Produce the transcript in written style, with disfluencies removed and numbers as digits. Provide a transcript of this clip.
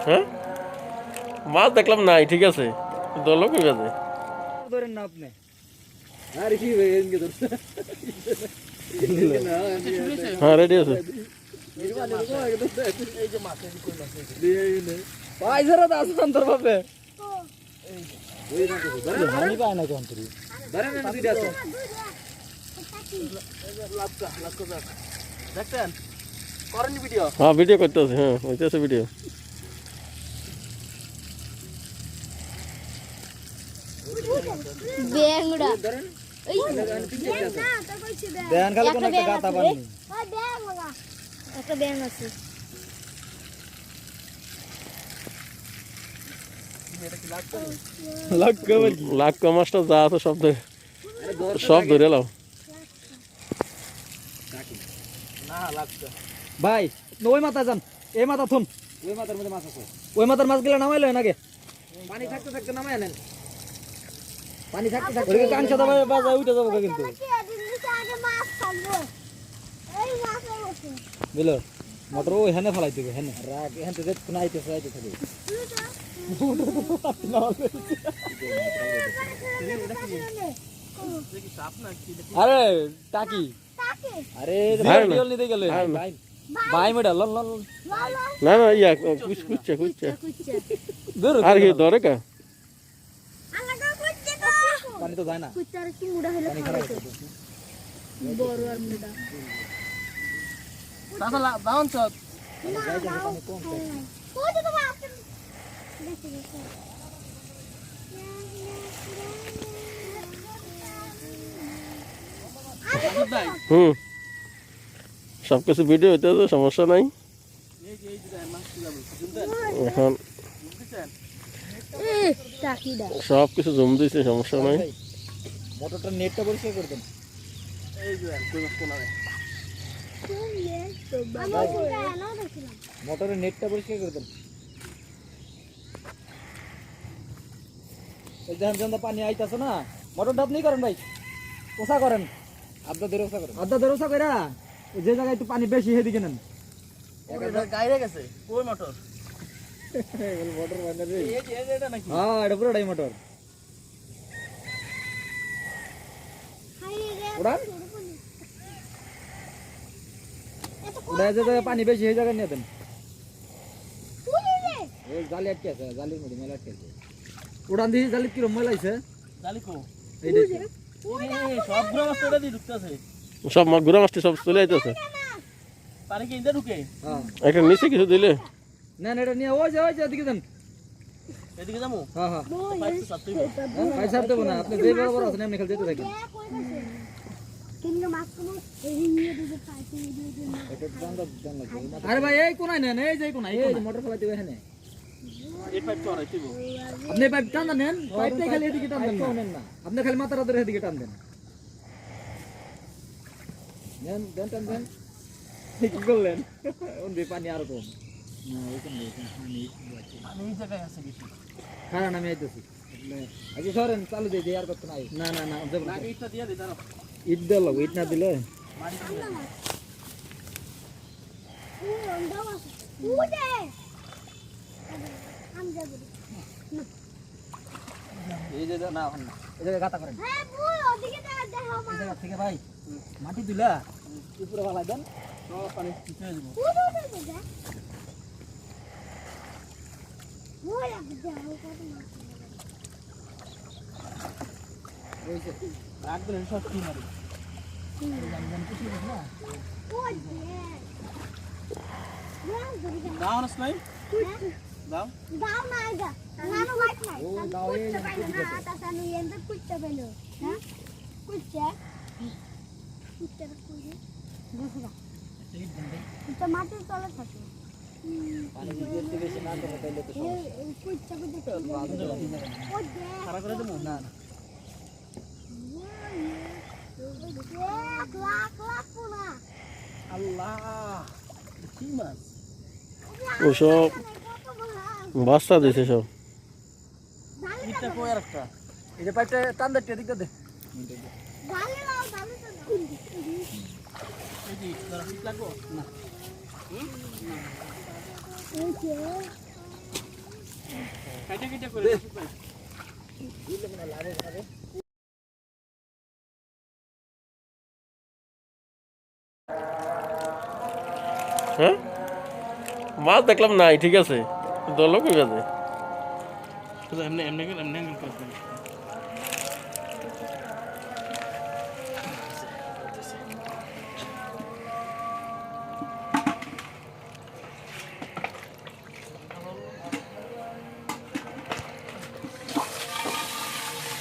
হ্যাঁ মাছ দেখলাম নাই, ঠিক আছে দল কই গেছে? ধরেন না আপনি আরে কি ভাই এনকে ধরছে হ্যাঁ রেডি আছে। ভাই ধরো দাস অন্তর ভাবে ধরেন পায় না কোন তুই ধরেন না দুইটা আছে দেখছেন করেন ভিডিও হ্যাঁ ভিডিও করতে আছে, হ্যাঁ হইতেছে ভিডিও। ব্যাংড়া ধরেন এই দেন খালি কোন একটা গাতা পানি একটা ব্যাং আছে। লাখ মাছটা যা আছে সব ধরে এলাম। ভাই ওই মাথা যান এই মাথা থুন ওই মাথার মধ্যে মাছ আছে ওই মাথার মাছ গুলো নামাইলো নাকি পানি থাকতে থাকতে নামায় আনেন পানি থাকতে থাকতে ওই কাংসা দাবা বাজা উঠে যাবো কিন্তু বুঝলো মোটর ওই হেনে ফেলাই দিবে হেনে রাগ এখান থেকে কোন আইতেছে আইতে থাকে আরে টাকি আরে ভাই না। ভিডিও নিতে গেলে ভাই না। ভাই ভাই মেডা লল লল না না ইয়া কুচছে দূর আর কি ধরে কা? পানি তো যায় না পানি খারাপ দাদা দাউন চত হুম সবকিছু ভিডিও হইতে তো সমস্যা নাই। এখন সব কিছু জম দিয়েছে, সমস্যা নাই। মোটরটা নেটটা পরিষ্কার করে দেন মোটরের নেটটা পরিষ্কার করে দেন এই দেখেন পানি আইতাছে না মোটরটা আপনি করেন ভাই ওসা করেন আদা ধরে ওসা করেন আদা ধরে ওসা কইরা যে জায়গায় একটু পানি বেশি সেদিকে নেন গাইরে গেছে ওই মোটর মোটর বানাবে এই যে এটা নাকি হ্যাঁ এটা পুরোটাই মোটর উড়ান উড়াই যে জায়গায় পানি বেশি সেই জায়গায় নিয়ে দেন এই জালি আটকে আছে জালির মধ্যে মেলা আটকে আছে উড়ান দিই জালি কিরম মেলাইছে জালি কো এই দেখি ওরে সব গুলো মাছ তোরা দি ঢুকতেছে সব ঘুরা মাছটি সব চলে আইতেছে। পানি কি ইন্দা ঢুকে হ্যাঁ একটা নিচে কিছু দিলে না না এটা নিয়ে ওই যে এদিকে দেন এদিকে যামু হ্যাঁ হ্যাঁ পাইছ সাথে পয়সা দেবো না আপনি যে বড় বড় আছেন এমনি খেলতে থাকেন আরে ভাই এই কোনায় নেন এই যে কোনায় এই যে মোটর ফেলাইতে এখানে এই পাইপ তো আইতিব আপনি পাইপ টান দেন পাইপটাই খালি এদিকে টান দেন না আপনি খালি মাথার ধরে এদিকে টান দেন নেন দেন টান দেন কি করলেন ওই পানি আর কম না ওখানে পানি আমি এই জায়গায় আছে বেশি কারণ আমি আইতেছি আচ্ছা সরেন চালু দিয়ে আর করতে নাই না না না দেব না এইটা দিয়া দে দাঁড়াও ইট দিল ইট না দিলে মারি এই যে না ওখানে এই জায়গায় গাতা করেন এই জায়গা থেকে ভাই মাটি দিলা উপরে ফালাই দেন সব পানি ছিটে দিব ওইছে রাখ দিলে সব কি মারি দাও না স্নাই দাও দাও না এটা নানো লাইট নাই ও দাও এই না তাসানু এন্ড কুইটা পেলো হ্যাঁ কুইটা কুইটা কুইটা দেখো এটা মাটির তলে থাকে পানি দিতে বেশি না দেবো তাইলে তো এই কুইটা কুইটা ও দে খারাপ করে দেবো না না লাখ লাখ পুনা আল্লাহ কি মাছ ওসব বাস্তা দিছে সব। এটা কই একটা এই যে পাইপটা টান দে এদিকে দে গালে লাও গালে তো এই যে তোরা ঠিক লাগো না এই যে হ্যাঁ মাছ দেখলাম নাই ঠিক আছে দলও কই বাজে এমনি এমনি এমনি